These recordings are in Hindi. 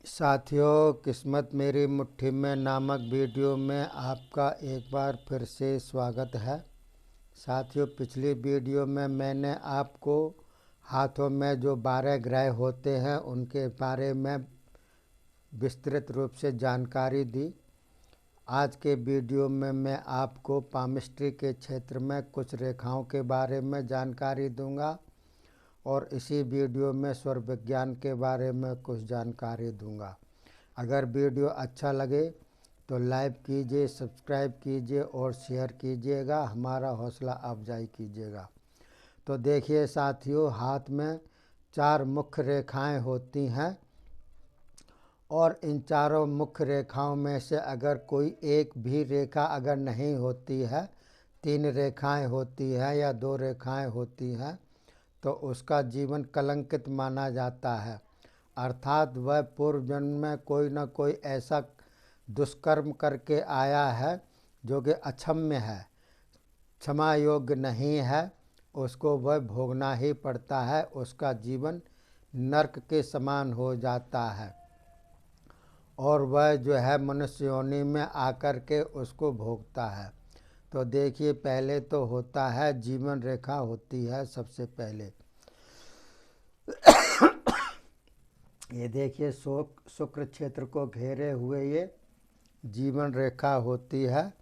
साथियों, किस्मत मेरी मुट्ठी में नामक वीडियो में आपका एक बार फिर से स्वागत है। साथियों, पिछली वीडियो में मैंने आपको हाथों में जो 12 ग्रह होते हैं उनके बारे में विस्तृत रूप से जानकारी दी। आज के वीडियो में मैं आपको पामिस्ट्री के क्षेत्र में कुछ रेखाओं के बारे में जानकारी दूंगा और इसी वीडियो में सौर विज्ञान के बारे में कुछ जानकारी दूंगा। अगर वीडियो अच्छा लगे तो लाइक कीजिए, सब्सक्राइब कीजिए और शेयर कीजिएगा, हमारा हौसला अफजाई कीजिएगा। तो देखिए साथियों, हाथ में 4 मुख्य रेखाएं होती हैं और इन चारों मुख्य रेखाओं में से अगर कोई एक भी रेखा अगर नहीं होती है, 3 रेखाएं होती हैं या 2 रेखाएं होती हैं, तो उसका जीवन कलंकित माना जाता है। अर्थात वह पूर्व जन्म में कोई न कोई ऐसा दुष्कर्म करके आया है जो कि अक्षम्य है, क्षमा योग्य नहीं है, उसको वह भोगना ही पड़ता है। उसका जीवन नरक के समान हो जाता है और वह जो है मनुष्य योनि में आकर के उसको भोगता है। तो देखिए, पहले तो होता है जीवन रेखा होती है सबसे पहले। ये देखिए, शुक्र क्षेत्र को घेरे हुए ये जीवन रेखा होती है।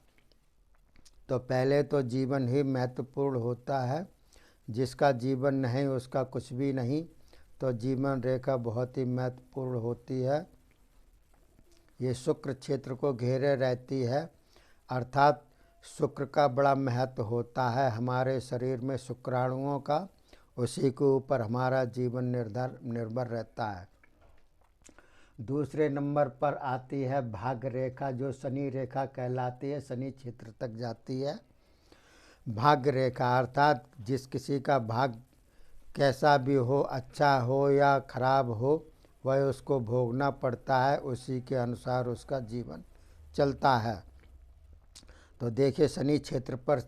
तो पहले तो जीवन ही महत्वपूर्ण होता है, जिसका जीवन नहीं उसका कुछ भी नहीं। तो जीवन रेखा बहुत ही महत्वपूर्ण होती है। ये शुक्र क्षेत्र को घेरे रहती है, अर्थात शुक्र का बड़ा महत्व होता है हमारे शरीर में शुक्राणुओं का। उसी के ऊपर हमारा जीवन निर्भर रहता है। दूसरे नंबर पर आती है भाग्य रेखा, जो शनि रेखा कहलाती है, शनि क्षेत्र तक जाती है। भाग्य रेखा अर्थात जिस किसी का भाग्य कैसा भी हो, अच्छा हो या खराब हो, वह उसको भोगना पड़ता है, उसी के अनुसार उसका जीवन चलता है। तो देखिए, शनि क्षेत्र पर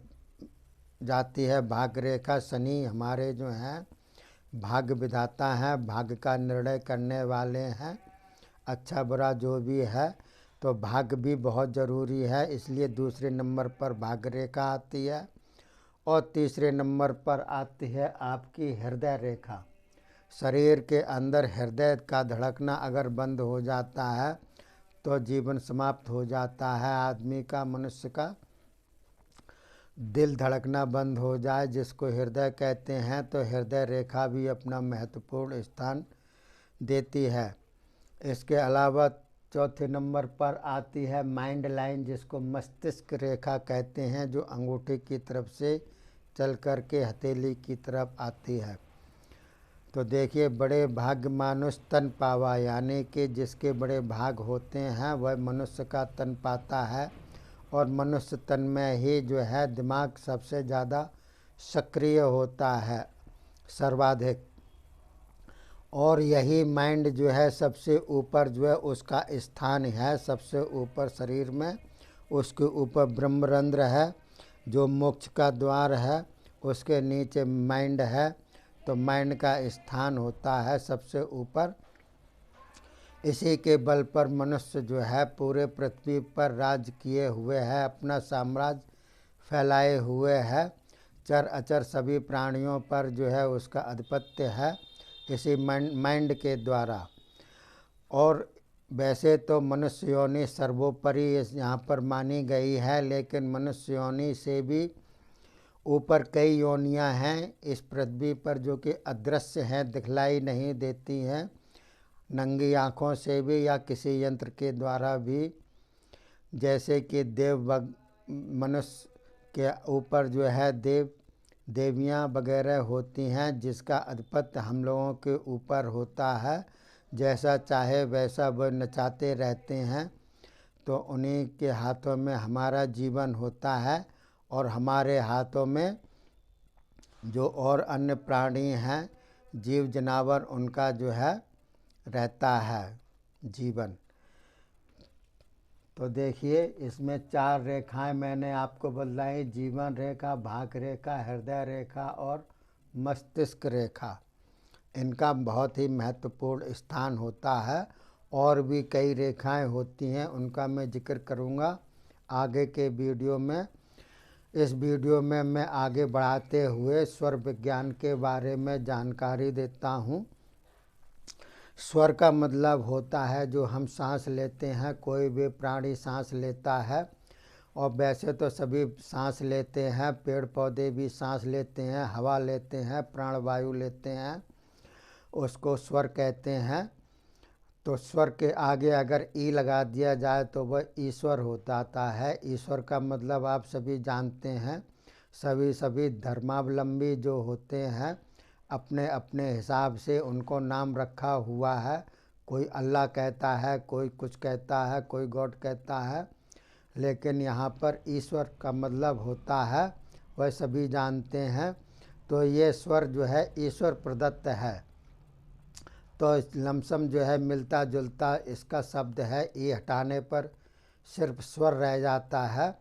जाती है भाग्य रेखा। शनि हमारे जो हैं भाग्य विधाता हैं, भाग्य का निर्णय करने वाले हैं, अच्छा बुरा जो भी है। तो भाग्य भी बहुत ज़रूरी है, इसलिए दूसरे नंबर पर भाग्य रेखा आती है। और तीसरे नंबर पर आती है आपकी हृदय रेखा। शरीर के अंदर हृदय का धड़कना अगर बंद हो जाता है तो जीवन समाप्त हो जाता है। आदमी का, मनुष्य का दिल धड़कना बंद हो जाए, जिसको हृदय कहते हैं, तो हृदय रेखा भी अपना महत्वपूर्ण स्थान देती है। इसके अलावा चौथे नंबर पर आती है माइंड लाइन, जिसको मस्तिष्क रेखा कहते हैं, जो अंगूठे की तरफ से चल कर के हथेली की तरफ आती है। तो देखिए, बड़े भाग्य मानुष तन पावा, यानी कि जिसके बड़े भाग होते हैं वह मनुष्य का तन पाता है। और मनुष्य तन में ही जो है दिमाग सबसे ज़्यादा सक्रिय होता है, सर्वाधिक। और यही माइंड जो है सबसे ऊपर जो है उसका स्थान है, सबसे ऊपर शरीर में। उसके ऊपर ब्रह्मरंध्र है जो मोक्ष का द्वार है, उसके नीचे माइंड है। तो माइंड का स्थान होता है सबसे ऊपर। इसी के बल पर मनुष्य जो है पूरे पृथ्वी पर राज किए हुए है, अपना साम्राज्य फैलाए हुए है। चर अचर सभी प्राणियों पर जो है उसका आधिपत्य है, इसी माइंड के द्वारा। और वैसे तो मनुष्य योनि सर्वोपरि यहाँ पर मानी गई है, लेकिन मनुष्य योनि से भी ऊपर कई योनियाँ हैं इस पृथ्वी पर, जो कि अदृश्य हैं, दिखलाई नहीं देती हैं नंगी आँखों से भी या किसी यंत्र के द्वारा भी। जैसे कि मनुष्य के ऊपर जो है देवियाँ वगैरह होती हैं, जिसका आधिपत्य हम लोगों के ऊपर होता है। जैसा चाहे वैसा वह नचाते रहते हैं। तो उन्हीं के हाथों में हमारा जीवन होता है और हमारे हाथों में जो और अन्य प्राणी हैं, जीव जनावर, उनका जो है रहता है जीवन। तो देखिए, इसमें 4 रेखाएं मैंने आपको बतलाई, जीवन रेखा, भाग्य रेखा, हृदय रेखा और मस्तिष्क रेखा। इनका बहुत ही महत्वपूर्ण स्थान होता है और भी कई रेखाएं होती हैं, उनका मैं जिक्र करूँगा आगे के वीडियो में। इस वीडियो में मैं आगे बढ़ाते हुए स्वर विज्ञान के बारे में जानकारी देता हूँ। स्वर का मतलब होता है जो हम सांस लेते हैं, कोई भी प्राणी सांस लेता है, और वैसे तो सभी सांस लेते हैं, पेड़ पौधे भी सांस लेते हैं, हवा लेते हैं, प्राणवायु लेते हैं, उसको स्वर कहते हैं। तो स्वर के आगे अगर ई लगा दिया जाए तो वह ईश्वर हो जाता है। ईश्वर का मतलब आप सभी जानते हैं। सभी धर्मावलंबी जो होते हैं अपने अपने हिसाब से उनको नाम रखा हुआ है। कोई अल्लाह कहता है, कोई कुछ कहता है, कोई गॉड कहता है, लेकिन यहाँ पर ईश्वर का मतलब होता है, वह सभी जानते हैं। तो ये स्वर जो है ईश्वर प्रदत्त है। तो लमसम जो है मिलता जुलता इसका शब्द है, ई हटाने पर सिर्फ स्वर रह जाता है,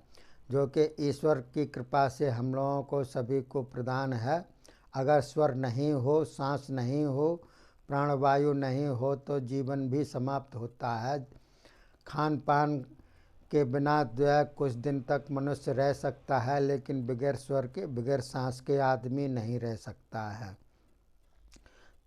जो कि ईश्वर की कृपा से हम लोगों को सभी को प्रदान है। अगर स्वर नहीं हो, सांस नहीं हो, प्राणवायु नहीं हो तो जीवन भी समाप्त होता है। खान पान के बिना जो है कुछ दिन तक मनुष्य रह सकता है, लेकिन बगैर स्वर के, बगैर सांस के आदमी नहीं रह सकता है।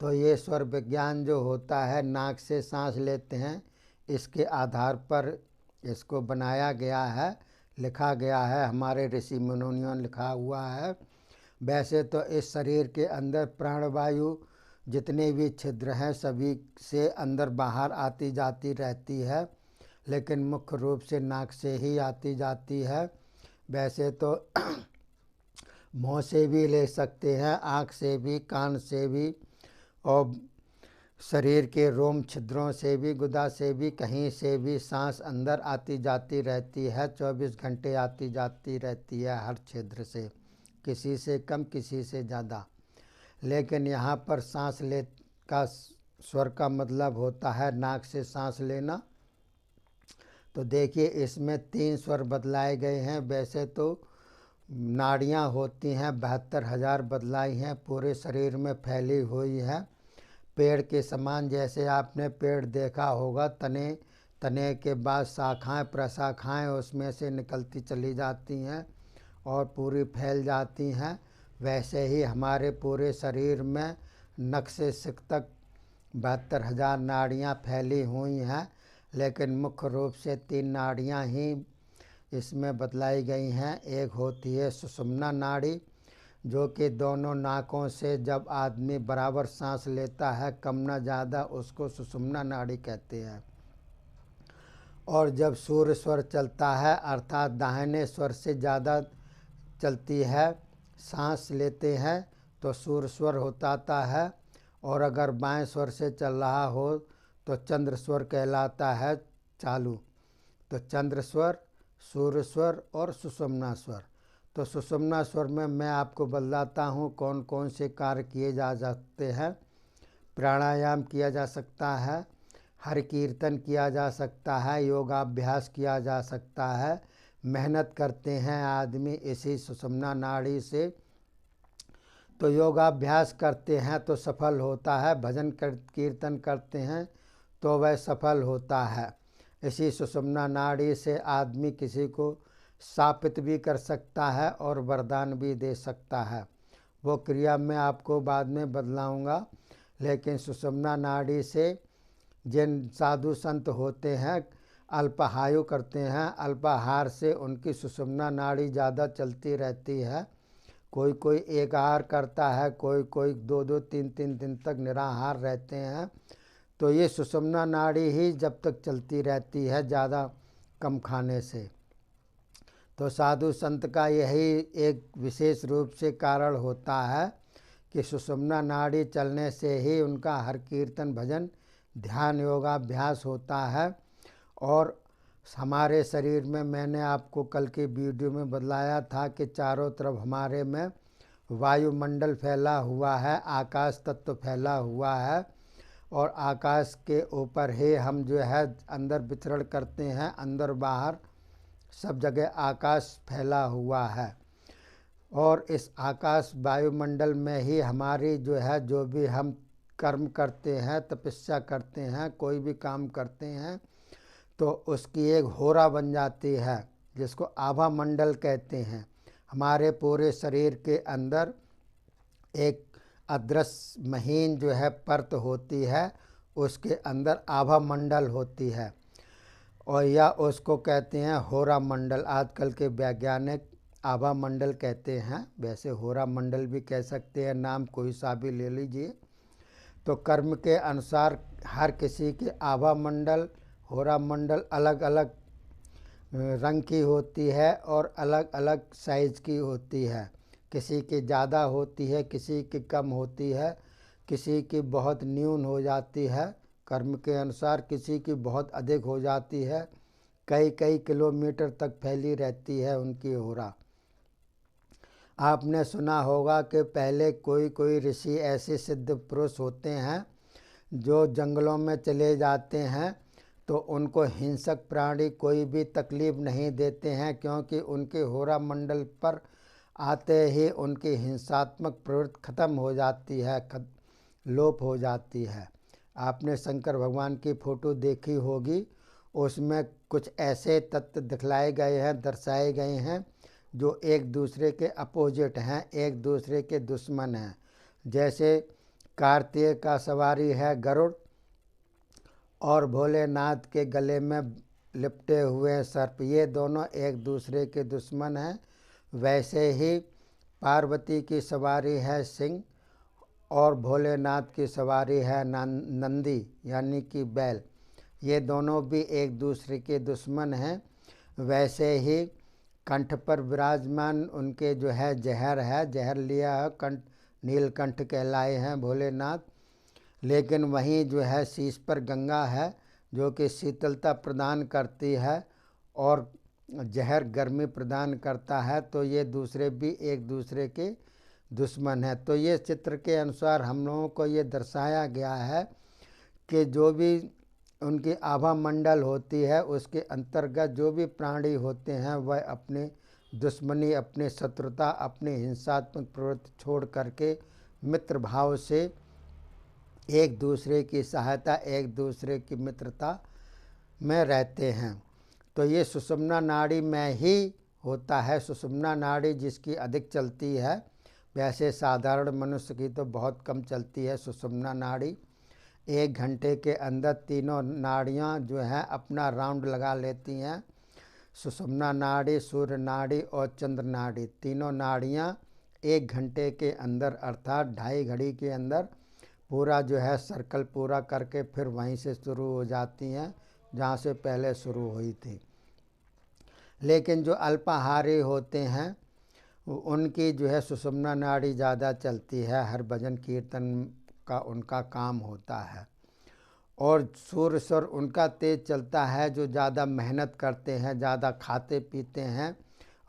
तो ये स्वर विज्ञान जो होता है, नाक से सांस लेते हैं, इसके आधार पर इसको बनाया गया है, लिखा गया है, हमारे ऋषि मुनियों ने लिखा हुआ है। वैसे तो इस शरीर के अंदर प्राणवायु जितने भी छिद्र हैं सभी से अंदर बाहर आती जाती रहती है, लेकिन मुख्य रूप से नाक से ही आती जाती है। वैसे तो मुँह से भी ले सकते हैं, आँख से भी, कान से भी, और शरीर के रोम छिद्रों से भी, गुदा से भी, कहीं से भी सांस अंदर आती जाती रहती है। 24 घंटे आती जाती रहती है हर छिद्र से, किसी से कम किसी से ज़्यादा। लेकिन यहाँ पर सांस ले का स्वर का मतलब होता है नाक से सांस लेना। तो देखिए इसमें 3 स्वर बदलाए गए हैं। वैसे तो नाड़ियाँ होती हैं 72,000 बदलाई हैं, पूरे शरीर में फैली हुई है। पेड़ के समान, जैसे आपने पेड़ देखा होगा, तने के बाद शाखाएं प्रशाखाएं उसमें से निकलती चली जाती हैं और पूरी फैल जाती हैं। वैसे ही हमारे पूरे शरीर में नख से सिर तक 72,000 नाड़ियाँ फैली हुई हैं, लेकिन मुख्य रूप से 3 नाड़ियाँ ही इसमें बतलाई गई हैं। एक होती है सुषुम्ना नाड़ी, जो कि दोनों नाकों से जब आदमी बराबर सांस लेता है, कम न ज़्यादा, उसको सुषुम्ना नाड़ी कहते हैं। और जब सूर्य स्वर चलता है, अर्थात दाहिने स्वर से ज़्यादा चलती है, सांस लेते हैं तो सूर्य स्वर होता है। और अगर बाएं स्वर से चल रहा हो तो चंद्र स्वर कहलाता है चालू। तो चंद्र स्वर, सूर्य स्वर और सुषुम्ना स्वर। तो सुषुम्ना स्वर में मैं आपको बतलाता हूँ कौन कौन से कार्य किए जा सकते हैं। प्राणायाम किया जा सकता है, हरि कीर्तन किया जा सकता है, योगाभ्यास किया जा सकता है। मेहनत करते हैं आदमी इसी सुषुम्ना नाड़ी से, तो योगाभ्यास करते हैं तो सफल होता है। भजन कीर्तन करते हैं तो वह सफल होता है। इसी सुषुम्ना नाड़ी से आदमी किसी को शापित भी कर सकता है और वरदान भी दे सकता है। वो क्रिया मैं आपको बाद में बतलाऊंगा। लेकिन सुषुम्ना नाड़ी से जिन साधु संत होते हैं अल्पाहायु करते हैं, अल्पाहार से उनकी सुषुम्ना नाड़ी ज़्यादा चलती रहती है। कोई कोई एक आहार करता है, कोई कोई 2-2, 3-3 दिन तक निराहार रहते हैं। तो ये सुषुम्ना नाड़ी ही जब तक चलती रहती है, ज़्यादा कम खाने से। तो साधु संत का यही एक विशेष रूप से कारण होता है कि सुषुम्ना नाड़ी चलने से ही उनका हर कीर्तन, भजन, ध्यान, योगाभ्यास होता है। और हमारे शरीर में मैंने आपको कल की वीडियो में बतलाया था कि चारों तरफ हमारे में वायुमंडल फैला हुआ है, आकाश तत्व फैला हुआ है, और आकाश के ऊपर ही हम जो है अंदर विचरण करते हैं। अंदर बाहर सब जगह आकाश फैला हुआ है, और इस आकाश वायुमंडल में ही हमारी जो है, जो भी हम कर्म करते हैं, तपस्या करते हैं, कोई भी काम करते हैं तो उसकी एक होरा बन जाती है, जिसको आभा मंडल कहते हैं। हमारे पूरे शरीर के अंदर एक अदृश्य महीन जो है परत होती है, उसके अंदर आभा मंडल होती है और या उसको कहते हैं होरा मंडल। आजकल के वैज्ञानिक आभा मंडल कहते हैं, वैसे होरा मंडल भी कह सकते हैं, नाम कोई सा भी ले लीजिए। तो कर्म के अनुसार हर किसी के आभा मंडल, होरा मंडल अलग अलग रंग की होती है और अलग अलग साइज़ की होती है। किसी की ज़्यादा होती है, किसी की कम होती है, किसी की बहुत न्यून हो जाती है कर्म के अनुसार, किसी की बहुत अधिक हो जाती है, कई कई किलोमीटर तक फैली रहती है उनकी होरा। आपने सुना होगा कि पहले कोई कोई ऋषि ऐसे सिद्ध पुरुष होते हैं जो जंगलों में चले जाते हैं तो उनको हिंसक प्राणी कोई भी तकलीफ़ नहीं देते हैं, क्योंकि उनके होरा मंडल पर आते ही उनकी हिंसात्मक प्रवृत्ति खत्म हो जाती है, लोप हो जाती है। आपने शंकर भगवान की फ़ोटो देखी होगी, उसमें कुछ ऐसे तत्व दिखलाए गए हैं, दर्शाए गए हैं जो एक दूसरे के अपोजिट हैं, एक दूसरे के दुश्मन हैं। जैसे कार्तिक का सवारी है गरुड़ और भोलेनाथ के गले में लिपटे हुए सर्प, ये दोनों एक दूसरे के दुश्मन हैं। वैसे ही पार्वती की सवारी है सिंह और भोलेनाथ की सवारी है नंदी यानी कि बैल, ये दोनों भी एक दूसरे के दुश्मन हैं। वैसे ही कंठ पर विराजमान उनके जो है जहर है, जहर लिया है, कंठ नीलकंठ कहलाए हैं भोलेनाथ। लेकिन वहीं जो है शीश पर गंगा है जो कि शीतलता प्रदान करती है और जहर गर्मी प्रदान करता है, तो ये दूसरे भी एक दूसरे के दुश्मन है। तो ये चित्र के अनुसार हम लोगों को ये दर्शाया गया है कि जो भी उनकी आभा मंडल होती है उसके अंतर्गत जो भी प्राणी होते हैं वह अपने दुश्मनी, अपने शत्रुता, अपने हिंसात्मक प्रवृत्ति छोड़ करके मित्र भाव से एक दूसरे की सहायता, एक दूसरे की मित्रता में रहते हैं। तो ये सुषुम्ना नाड़ी में ही होता है। सुषुम्ना नाड़ी जिसकी अधिक चलती है, वैसे साधारण मनुष्य की तो बहुत कम चलती है सुषुम्ना नाड़ी। 1 घंटे के अंदर तीनों नाड़ियाँ जो हैं अपना राउंड लगा लेती हैं। सुषुम्ना नाड़ी, सूर्य नाड़ी और चंद्र नाड़ी, तीनों नाड़ियाँ 1 घंटे के अंदर अर्थात 2.5 घड़ी के अंदर पूरा जो है सर्कल पूरा करके फिर वहीं से शुरू हो जाती हैं जहाँ से पहले शुरू हुई थी। लेकिन जो अल्पाहारी होते हैं उनकी जो है सुषुम्ना नाड़ी ज़्यादा चलती है, हर भजन कीर्तन का उनका काम होता है। और सूर्य स्वर उनका तेज चलता है जो ज़्यादा मेहनत करते हैं, ज़्यादा खाते पीते हैं,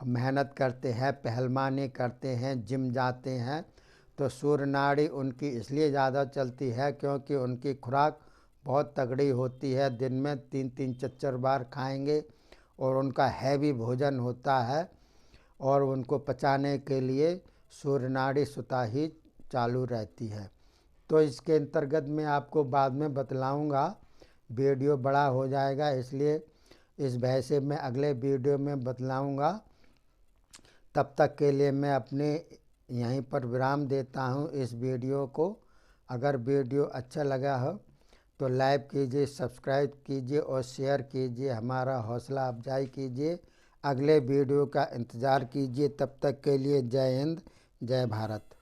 मेहनत करते हैं, पहलवानी करते हैं, जिम जाते हैं। तो सूर्य नाड़ी उनकी इसलिए ज़्यादा चलती है क्योंकि उनकी खुराक बहुत तगड़ी होती है, दिन में 3-3 4-4 बार खाएंगे और उनका हैवी भोजन होता है और उनको पचाने के लिए सूर्य नाड़ी स्वतः ही चालू रहती है। तो इसके अंतर्गत मैं आपको बाद में बतलाऊंगा, वीडियो बड़ा हो जाएगा इसलिए इस भय से मैं अगले वीडियो में बतलाऊंगा। तब तक के लिए मैं अपने यहीं पर विराम देता हूं इस वीडियो को। अगर वीडियो अच्छा लगा हो तो लाइक कीजिए, सब्सक्राइब कीजिए और शेयर कीजिए, हमारा हौसला अफजाई कीजिए। अगले वीडियो का इंतज़ार कीजिए। तब तक के लिए जय हिंद, जय भारत।